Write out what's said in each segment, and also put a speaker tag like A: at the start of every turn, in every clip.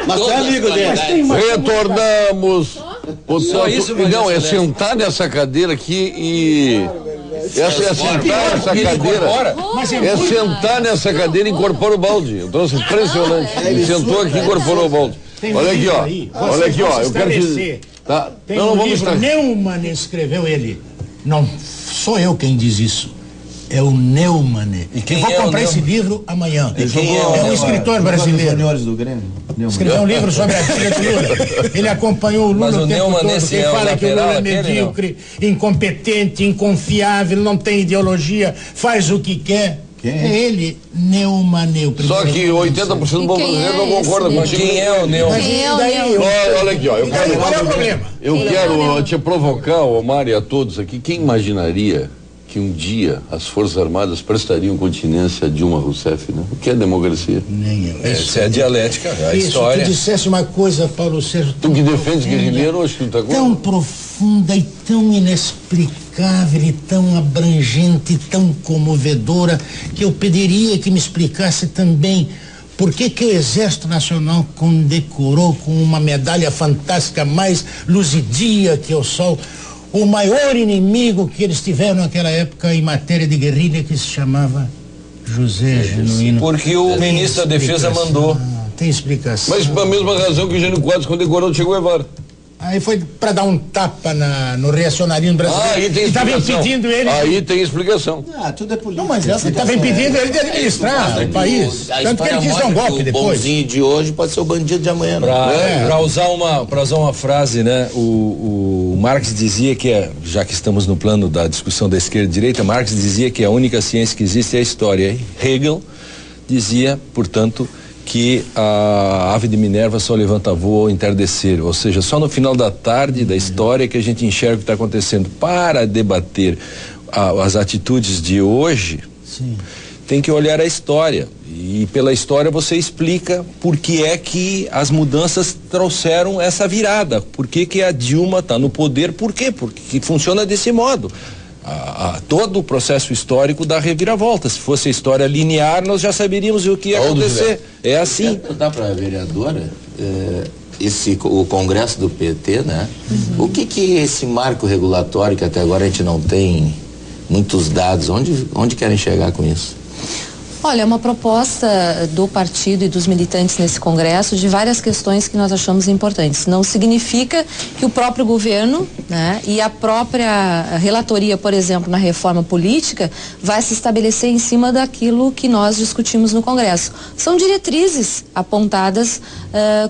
A: Mas tu é amigo dele.
B: Retornamos. Não, é sentar nessa cadeira aqui e... É sentar nessa cadeira. É sentar nessa cadeira e incorpora o balde. Eu trouxe impressionante. Ele sentou aqui e incorporou o balde. Olha aqui, ó. Olha aqui, ó. Eu quero dizer. Tá.
C: Não, vamos estar. Neumann escreveu ele. Não sou eu quem diz isso. É o Neumann. Eu vou comprar esse livro amanhã. É um escritor brasileiro.
A: Do Grêmio.
C: Escreveu um livro sobre a vida do Lula. Ele acompanhou o Lula o tempo todo. Quem fala que o Lula é medíocre, incompetente, inconfiável, não tem ideologia, faz o que quer. É ele, Neumann.
B: Só que 80% do povo brasileiro não concorda com
D: quem é o Neumann?
B: Olha aqui, ó. Eu quero te provocar, Omar, e a todos aqui. Quem imaginaria que um dia as Forças Armadas prestariam continência a Dilma Rousseff, né? O que é democracia?
C: Nem eu.
D: Isso é a dialética, a história.
C: Se tu dissesse uma coisa, Paulo Sérgio...
B: Tu que defendes guerrilheiro, acho que tu tá com...
C: Tão profunda e tão inexplicável e tão abrangente e tão comovedora que eu pediria que me explicasse também por que o Exército Nacional condecorou com uma medalha fantástica mais luzidia que o sol o maior inimigo que eles tiveram naquela época em matéria de guerrilha, que se chamava José Genuíno.
D: Porque o ministro da Defesa mandou.
C: Tem explicação.
B: Mas pela mesma razão que o Jânio Quadros condecorou o Che Guevara.
C: Aí foi para dar um tapa no reacionarismo brasileiro.
B: Aí tem
C: explicação.
B: Estava
C: impedindo ele.
B: Aí tem explicação.
A: Tudo é política.
C: Não, mas estava impedindo ele de administrar o país. Tanto que ele quis dar um golpe depois.
E: O bonzinho de hoje pode ser o bandido de amanhã.
D: Para usar uma frase, né? O Marx dizia que, já que estamos no plano da discussão da esquerda e direita, Marx dizia que a única ciência que existe é a história. Hegel dizia, portanto, que a ave de Minerva só levanta voo ao entardecer, ou seja, só no final da tarde da história que a gente enxerga o que está acontecendo. Para debater as atitudes de hoje, sim, tem que olhar a história, e pela história você explica por que é que as mudanças trouxeram essa virada, por que a Dilma está no poder, por quê? Porque funciona desse modo. Todo o processo histórico da reviravolta. Se fosse a história linear, nós já saberíamos o que ia acontecer. É assim.
E: Perguntar para a vereadora, o Congresso do PT, né? Uhum. O que esse marco regulatório, que até agora a gente não tem muitos dados, onde querem chegar com isso?
F: Olha, é uma proposta do partido e dos militantes nesse congresso de várias questões que nós achamos importantes. Não significa que o próprio governo, né, e a própria relatoria, por exemplo, na reforma política, vai se estabelecer em cima daquilo que nós discutimos no congresso. São diretrizes apontadas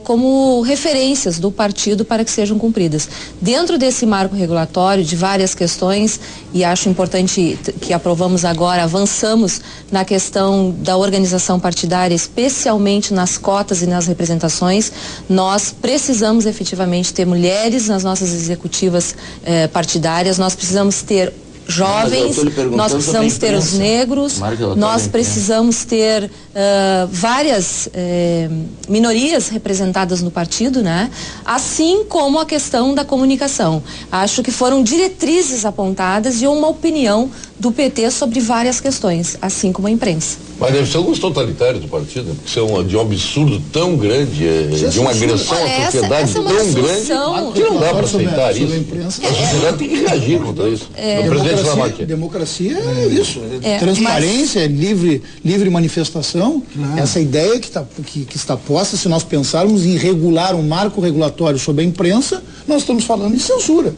F: como referências do partido para que sejam cumpridas. Dentro desse marco regulatório de várias questões, e acho importante que aprovamos agora, avançamos na questão da organização partidária, especialmente nas cotas e nas representações. Nós precisamos efetivamente ter mulheres nas nossas executivas partidárias, nós precisamos ter jovens, nós precisamos ter os negros, nós precisamos ter várias minorias representadas no partido, né? Assim como a questão da comunicação. Acho que foram diretrizes apontadas e uma opinião do PT sobre várias questões, assim como a imprensa.
B: Mas deve ser alguns totalitários do partido, porque são de um absurdo tão grande, de uma agressão à sociedade tão grande, que não dá para aceitar isso. A sociedade tem que reagir contra isso.
G: Democracia é isso, transparência, livre manifestação, essa ideia que está posta. Se nós pensarmos em regular um marco regulatório sobre a imprensa, nós estamos falando de censura.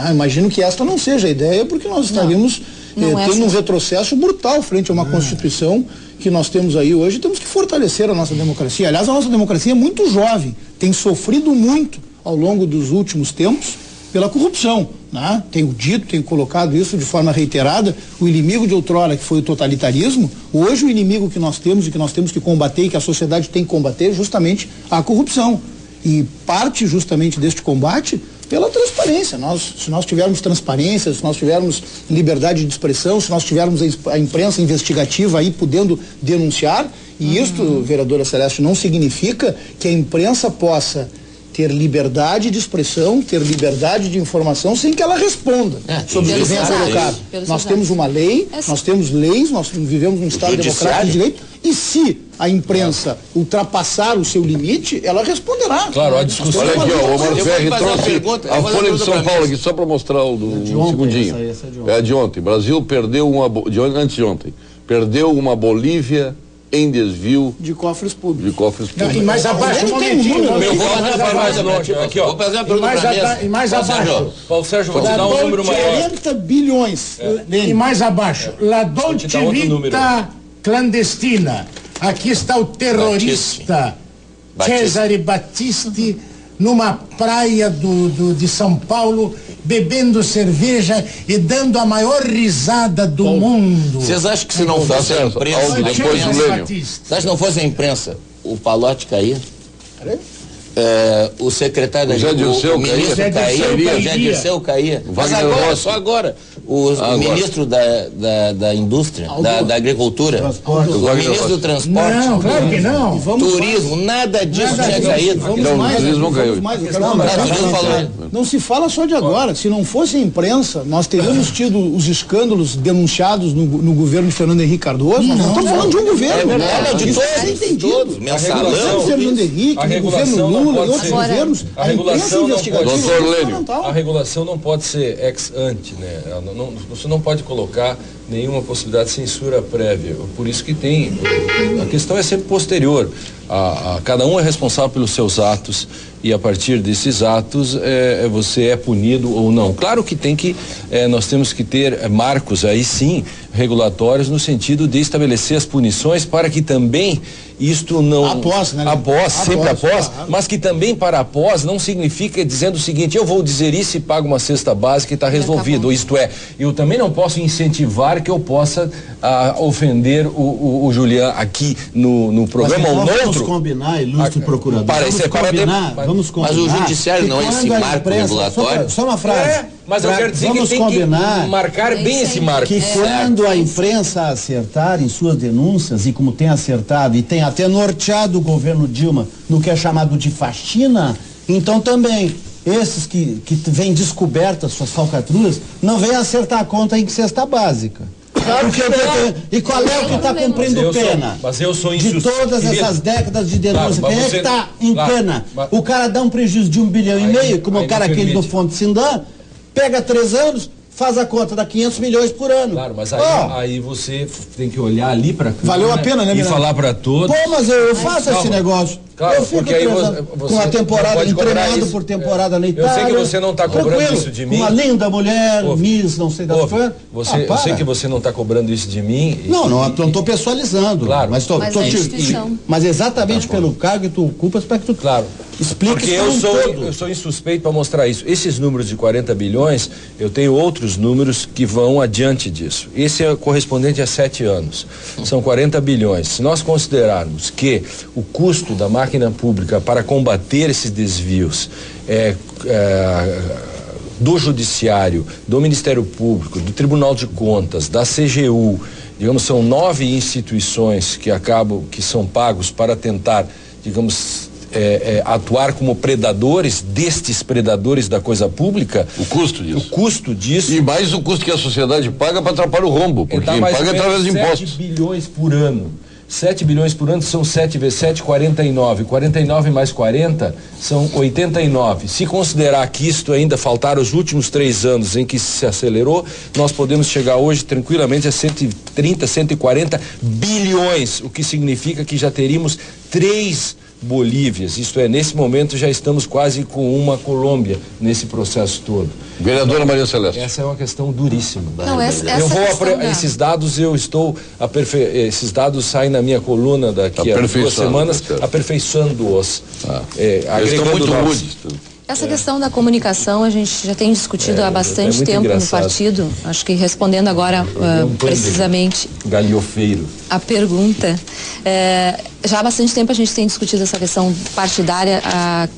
G: Imagino que esta não seja a ideia, porque nós estaríamos tendo um retrocesso brutal frente a uma Constituição que nós temos aí hoje. Temos que fortalecer a nossa democracia. Aliás, a nossa democracia é muito jovem, tem sofrido muito ao longo dos últimos tempos pela corrupção, né? Tenho colocado isso de forma reiterada. O inimigo de outrora, que foi o totalitarismo, hoje o inimigo que nós temos e que nós temos que combater e que a sociedade tem que combater é justamente a corrupção. E parte justamente deste combate pela transparência. Se nós tivermos transparência, se nós tivermos liberdade de expressão, se nós tivermos a imprensa investigativa aí podendo denunciar, e isto, vereadora Celeste, não significa que a imprensa possa ter liberdade de expressão, ter liberdade de informação sem que ela responda sobre o que venha colocado. Nós temos uma lei, nós temos leis, nós vivemos num Estado democrático de direito, e se a imprensa ultrapassar o seu limite, ela responderá.
D: Claro, a discussão.
B: Olha aqui, ó, o Omar Ferri trouxe a Folha de São Paulo aqui, só para mostrar um segundinho. É a de ontem. Brasil perdeu antes de ontem, perdeu uma Bolívia em desvio
G: de cofres públicos.
C: Não, e mais abaixo,
G: um momentinho.
D: Eu vou mais longe. Aqui, ó.
E: Vou fazer uma pergunta
C: E mais abaixo.
D: Paulo Sérgio, vou te dar um número maior.
G: 40 bilhões.
C: E mais abaixo, La Dolce Vita clandestina. Aqui está o terrorista Cesare Battisti numa praia de São Paulo, bebendo cerveja e dando a maior risada do mundo.
E: Vocês acham que se não fosse a imprensa, se não fosse a imprensa, o Palote caía? O secretário da
B: Agricultura,
E: o ministro caía, o Zé Dirceu caía. Mas agora, só agora, o ministro da indústria, da agricultura, o ministro do transporte,
C: não, claro que não.
E: Turismo, nada disso tinha caído.
B: O turismo caiu.
G: Não se fala só de agora. Se não fosse a imprensa, nós teríamos tido os escândalos denunciados no governo de Fernando Henrique Cardoso. Nós não estamos falando de um governo.
E: De todos.
G: Mensalão. Fernando Henrique, no governo Lula e outros governos.
D: A regulação
G: a
D: regulação não pode ser ex ante, né? Você não pode colocar nenhuma possibilidade de censura prévia. Por isso que tem. A questão é sempre posterior. Cada um é responsável pelos seus atos e a partir desses atos você é punido ou não. Claro que nós temos que ter marcos aí sim regulatórios no sentido de estabelecer as punições para que também isto não
G: após,
D: mas que também para após não significa dizendo o seguinte: eu vou dizer isso e pago uma cesta básica e está resolvido. Isto é, eu também não posso incentivar que eu possa ofender o Julián aqui no programa ou no outro.
A: Vamos combinar, ilustre procurador. Vamos combinar.
E: Mas o judiciário não é esse marco regulatório?
A: Só uma frase.
D: Mas eu quero dizer que tem que marcar bem esse marco.
A: Que quando a imprensa acertar em suas denúncias, e como tem acertado e tem até norteado o governo Dilma no que é chamado de faxina, então também esses que vêm descobertas suas falcatruas não vêm acertar a conta em cesta básica. Claro que e qual é o que está cumprindo pena?
D: Mas eu sou
A: de todas essas décadas de denúncia, quem é que está em pena? O cara dá um prejuízo de 1,5 bilhão, como o cara aquele do Fonte Sindan, pega 3 anos, faz a conta, dá 500 milhões por ano.
D: Claro, mas aí você tem que olhar ali para cá.
G: Valeu a pena, né,
D: e falar para todos.
A: Pô, mas eu faço esse negócio.
D: Claro,
A: eu fico
D: porque aí
A: com a temporada, treinado por temporada na Itália.
D: Eu sei que você não está cobrando isso de mim.
A: Uma linda mulher, Miss, não sei das quantas.
D: Eu sei que você não está cobrando isso de mim.
A: Não estou pessoalizando.
D: Claro.
A: Mas exatamente pelo cargo que tu ocupas para que tu explique.
D: Porque eu sou insuspeito para mostrar isso. Esses números de 40 bilhões, eu tenho outros números que vão adiante disso. Esse é correspondente a 7 anos. São 40 bilhões. Se nós considerarmos que o custo da máquina pública para combater esses desvios do Judiciário, do Ministério Público, do Tribunal de Contas, da CGU, digamos, são 9 instituições que são pagos para tentar, digamos, atuar como predadores destes predadores da coisa pública.
B: O custo disso.
D: E
B: mais o custo que a sociedade paga para atrapalhar o rombo, porque paga através de impostos.
D: 7 bilhões por ano. 7 bilhões por ano são 7 vezes 7, 49. 49 mais 40 são 89. Se considerar que isto ainda faltaram os últimos 3 anos em que se acelerou, nós podemos chegar hoje tranquilamente a 130, 140 bilhões, o que significa que já teríamos 3 Bolívias, isto é, nesse momento já estamos quase com uma Colômbia nesse processo todo.
B: Vereadora Maria Celeste.
D: Essa é uma questão duríssima.
F: Não,
D: esses dados esses dados saem na minha coluna daqui a 2 semanas, aperfeiçoando-os, agregando novos.
F: Essa questão da comunicação a gente já tem discutido há bastante tempo no partido. Acho que respondendo agora precisamente
D: galhofeiro
F: a pergunta, já há bastante tempo a gente tem discutido essa questão partidária,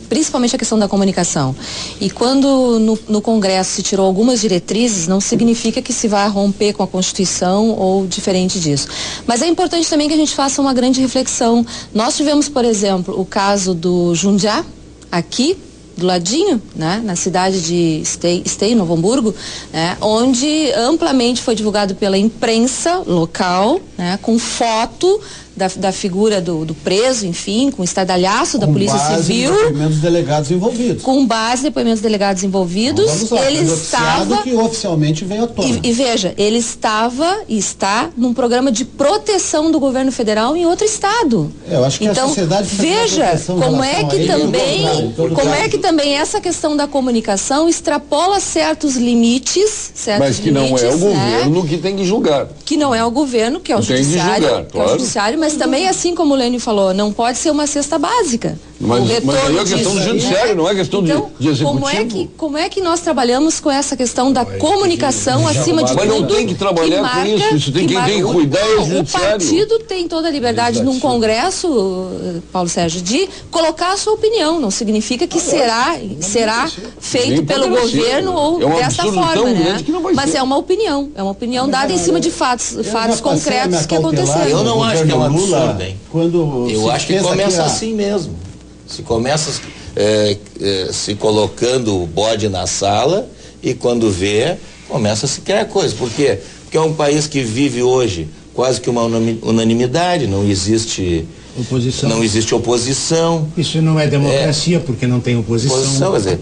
F: principalmente a questão da comunicação. E quando no Congresso se tirou algumas diretrizes, não significa que se vai romper com a Constituição ou diferente disso. Mas é importante também que a gente faça uma grande reflexão. Nós tivemos, por exemplo, o caso do Jundiá, aqui do ladinho, né, na cidade de Esteio, Novo Hamburgo, né, onde amplamente foi divulgado pela imprensa local, né, com foto da figura do preso, enfim, com o estardalhaço da Polícia Civil.
A: Com depoimentos delegados envolvidos.
F: Com base em depoimentos delegados envolvidos.
A: Então, lá,
F: ele estava.
A: Que oficialmente veio à tona.
F: E veja, ele estava e está num programa de proteção do governo federal em outro estado.
A: Eu acho que
F: então,
A: a sociedade
F: veja como é que também essa questão da comunicação extrapola certos limites,
B: mas que não é o governo que tem que julgar.
F: Que não é o governo, que é o judiciário,
B: julgar, claro.
F: É o judiciário, mas também, assim como o Lênio falou, não pode ser uma cesta básica.
B: Mas aí é questão do judiciário, não é questão
F: então,
B: de executivo.
F: Como é que nós trabalhamos com essa questão da comunicação acima de tudo?
B: Mas não tem que trabalhar com isso quem tem que cuidar é o judiciário.
F: O partido tem toda a liberdade num congresso, Paulo Sérgio, de colocar a sua opinião. Não significa que será feito pelo governo ou dessa forma, né? Mas é uma opinião dada em cima de fatos concretos que aconteceram.
E: Eu não acho que é um absurdo, hein?
A: Eu
E: acho que começa assim mesmo. Se começa se colocando o bode na sala e quando vê, começa a se criar coisa. Por quê? Porque é um país que vive hoje quase que uma unanimidade, não existe oposição. Não existe oposição.
C: Isso não é democracia, porque não tem oposição.
E: Quer dizer,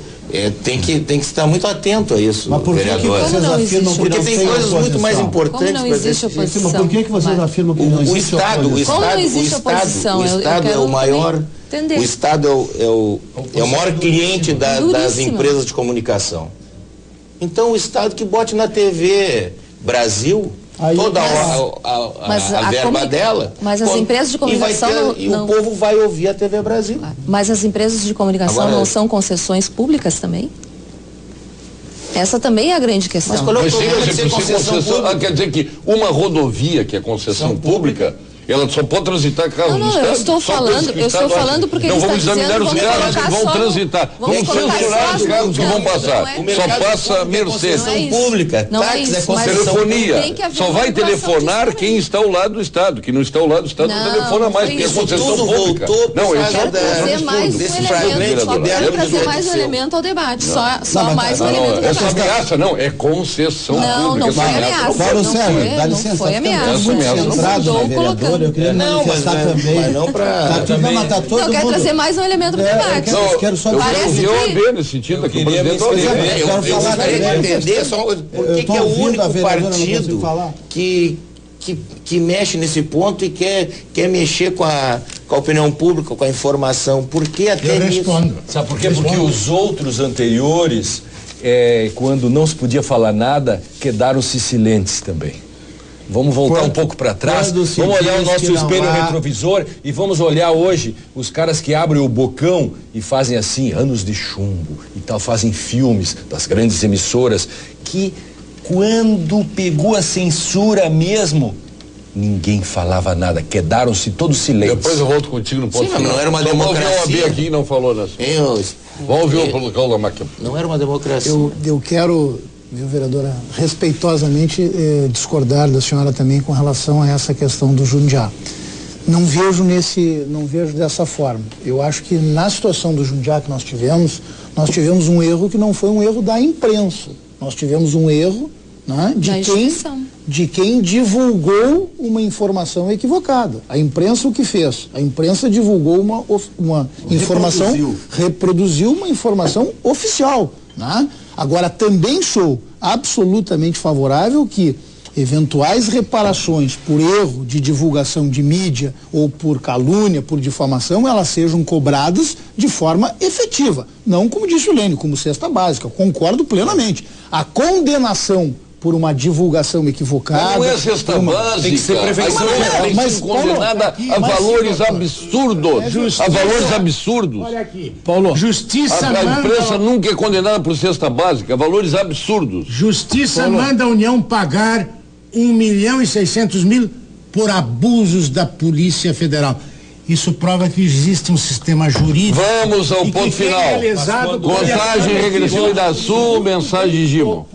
E: tem que estar muito atento a isso,
A: mas por
E: vereador.
A: Que vocês afirmam
E: porque
A: que
E: tem coisas muito mais importantes.
F: Como não existe oposição?
A: Mas por que vocês afirmam que não existe oposição?
F: Como não existe oposição?
E: O Estado é o maior.
F: Entender.
E: O Estado é o maior cliente das empresas de comunicação. Então o Estado que bote na TV Brasil toda a verba dela.
F: Mas as empresas de comunicação
E: o povo vai ouvir a TV Brasil.
F: Mas as empresas de comunicação não são concessões públicas também? Essa também é a grande questão.
E: Mas qual é o problema de ser concessão pública?
B: Quer dizer que uma rodovia que é concessão pública, ela só pode transitar carros do Estado.
F: Eu estou falando porque
B: não vamos examinar os carros que vão transitar. Vamos censurar os carros que vão passar. Só passa Mercedes.
E: Pública, táxi,
B: telefonia. Só vai telefonar quem está ao lado do Estado. Quem não está ao lado do Estado não telefona mais, porque é concessão pública.
F: Não, eu quero trazer mais um elemento ao debate. Só mais um elemento ao debate.
B: Essa ameaça não, é concessão pública.
F: Não foi ameaça.
A: Paulo Sérgio, dá licença.
F: Não foi ameaça.
A: Eu queria manifestar também.
E: Mas não para.
F: Eu quero trazer mais um elemento para o debate.
B: Eu quero só ouvir o OAB nesse sentido aqui.
E: Eu queria entender só por que é o único partido que mexe nesse ponto e quer mexer com a opinião pública, com a informação. Por que até
D: nisso? Respondo. Sabe por quê? Porque os outros anteriores, quando não se podia falar nada, quedaram-se silentes também. Vamos voltar um pouco para trás, vamos olhar o nosso espelho retrovisor e vamos olhar hoje os caras que abrem o bocão e fazem assim, anos de chumbo e tal, fazem filmes das grandes emissoras que quando pegou a censura mesmo, ninguém falava nada, quedaram-se todos silentes.
B: Depois eu volto contigo no ponto final.
E: Não era uma democracia.
B: Vamos ouvir aqui não falou nessa. Vamos ouvir o Paulo Máquina.
E: Não era uma democracia.
G: Eu quero, viu, vereadora, respeitosamente discordar da senhora também com relação a essa questão do Jundiá. Não vejo dessa forma. Eu acho que na situação do Jundiá que nós tivemos um erro que não foi um erro da imprensa. Nós tivemos um erro, né, de quem divulgou uma informação equivocada. A imprensa o que fez? A imprensa divulgou uma informação, reproduziu uma informação oficial, né? Agora, também sou absolutamente favorável que eventuais reparações por erro de divulgação de mídia ou por calúnia, por difamação, elas sejam cobradas de forma efetiva. Não como disse o Lênio, como cesta básica. Eu concordo plenamente. A condenação por uma divulgação equivocada.
B: Mas não é cesta básica. Tem que ser prevenção. Mas condenada a valores absurdos. A valores absurdos.
C: Olha aqui. Paulo. Justiça
B: a imprensa nunca é condenada por cesta básica. Valores absurdos.
C: Justiça manda a União pagar 1.600.000 por abusos da Polícia Federal. Isso prova que existe um sistema jurídico.
B: Vamos ao ponto final. Contagem regressiva da Sul, mensagem de Gimo.